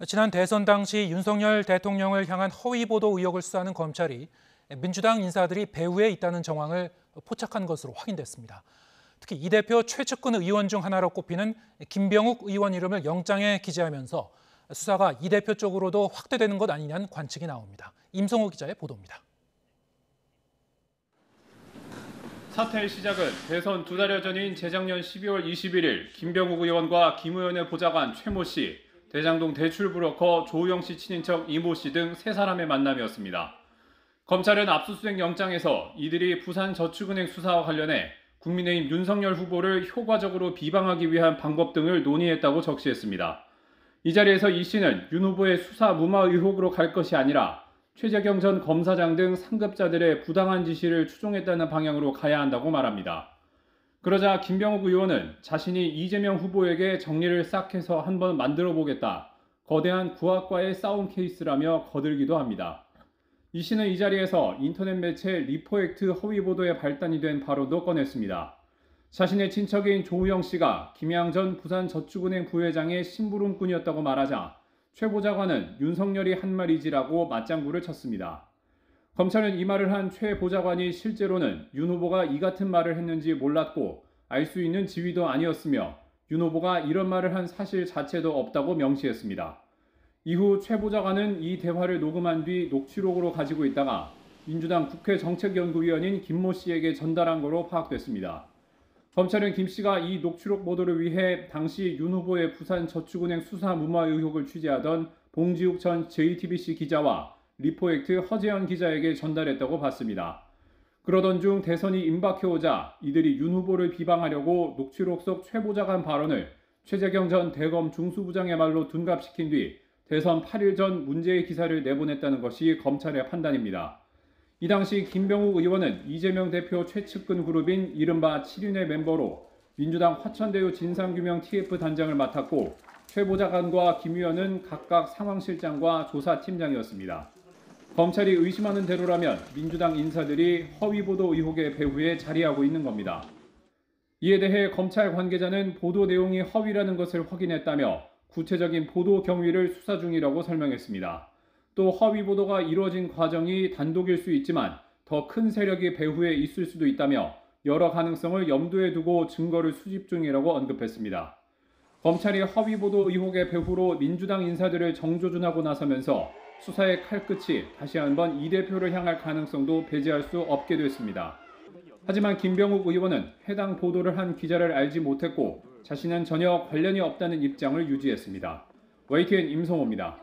지난 대선 당시 윤석열 대통령을 향한 허위 보도 의혹을 수사하는 검찰이 민주당 인사들이 배후에 있다는 정황을 포착한 것으로 확인됐습니다. 특히 이 대표 최측근 의원 중 하나로 꼽히는 김병욱 의원 이름을 영장에 기재하면서 수사가 이 대표 쪽으로도 확대되는 것 아니냐는 관측이 나옵니다. 임성호 기자의 보도입니다. 사태의 시작은 대선 2달여 전인 재작년 12월 21일 김병욱 의원과 김 의원의 보좌관 최모 씨, 대장동 대출 브로커 조우영 씨 친인척 이모 씨 등 3사람의 만남이었습니다. 검찰은 압수수색 영장에서 이들이 부산저축은행 수사와 관련해 국민의힘 윤석열 후보를 효과적으로 비방하기 위한 방법 등을 논의했다고 적시했습니다. 이 자리에서 이 씨는 윤 후보의 수사 무마 의혹으로 갈 것이 아니라 최재경 전 검사장 등 상급자들의 부당한 지시를 추종했다는 방향으로 가야 한다고 말합니다. 그러자 김병욱 의원은 자신이 이재명 후보에게 정리를 싹 해서 한번 만들어 보겠다. 거대한 구압과의 싸움 케이스라며 거들기도 합니다. 이 씨는 이 자리에서 인터넷 매체 리포액트 허위 보도에 발단이 된 발언도 꺼냈습니다. 자신의 친척인 조우영 씨가 김양 전 부산저축은행 부회장의 심부름꾼이었다고 말하자 최 보좌관은 윤석열이 한 말이지라고 맞장구를 쳤습니다. 검찰은 이 말을 한 최 보좌관이 실제로는 윤 후보가 이 같은 말을 했는지 몰랐고 알 수 있는 지위도 아니었으며 윤 후보가 이런 말을 한 사실 자체도 없다고 명시했습니다. 이후 최 보좌관은 이 대화를 녹음한 뒤 녹취록으로 가지고 있다가 민주당 국회정책연구위원인 김모 씨에게 전달한 거로 파악됐습니다. 검찰은 김 씨가 이 녹취록 보도를 위해 당시 윤 후보의 부산저축은행 수사 무마 의혹을 취재하던 봉지욱 전 JTBC 기자와 리포액트 허재현 기자에게 전달했다고 봤습니다. 그러던 중 대선이 임박해오자 이들이 윤 후보를 비방하려고 녹취록 속 최 보좌관 발언을 최재경 전 대검 중수부장의 말로 둔갑시킨 뒤 대선 8일 전 문제의 기사를 내보냈다는 것이 검찰의 판단입니다. 이 당시 김병욱 의원은 이재명 대표 최측근 그룹인 이른바 7인의 멤버로 민주당 화천대유 진상규명 TF 단장을 맡았고 최 보좌관과 김 의원은 각각 상황실장과 조사팀장이었습니다. 검찰이 의심하는 대로라면 민주당 인사들이 허위보도 의혹의 배후에 자리하고 있는 겁니다. 이에 대해 검찰 관계자는 보도 내용이 허위라는 것을 확인했다며 구체적인 보도 경위를 수사 중이라고 설명했습니다. 또 허위 보도가 이루어진 과정이 단독일 수 있지만 더 큰 세력이 배후에 있을 수도 있다며 여러 가능성을 염두에 두고 증거를 수집 중이라고 언급했습니다. 검찰이 허위 보도 의혹의 배후로 민주당 인사들을 정조준하고 나서면서 수사의 칼끝이 다시 한번 이 대표를 향할 가능성도 배제할 수 없게 됐습니다. 하지만 김병욱 의원은 해당 보도를 한 기자를 알지 못했고 자신은 전혀 관련이 없다는 입장을 유지했습니다. YTN 임성호입니다.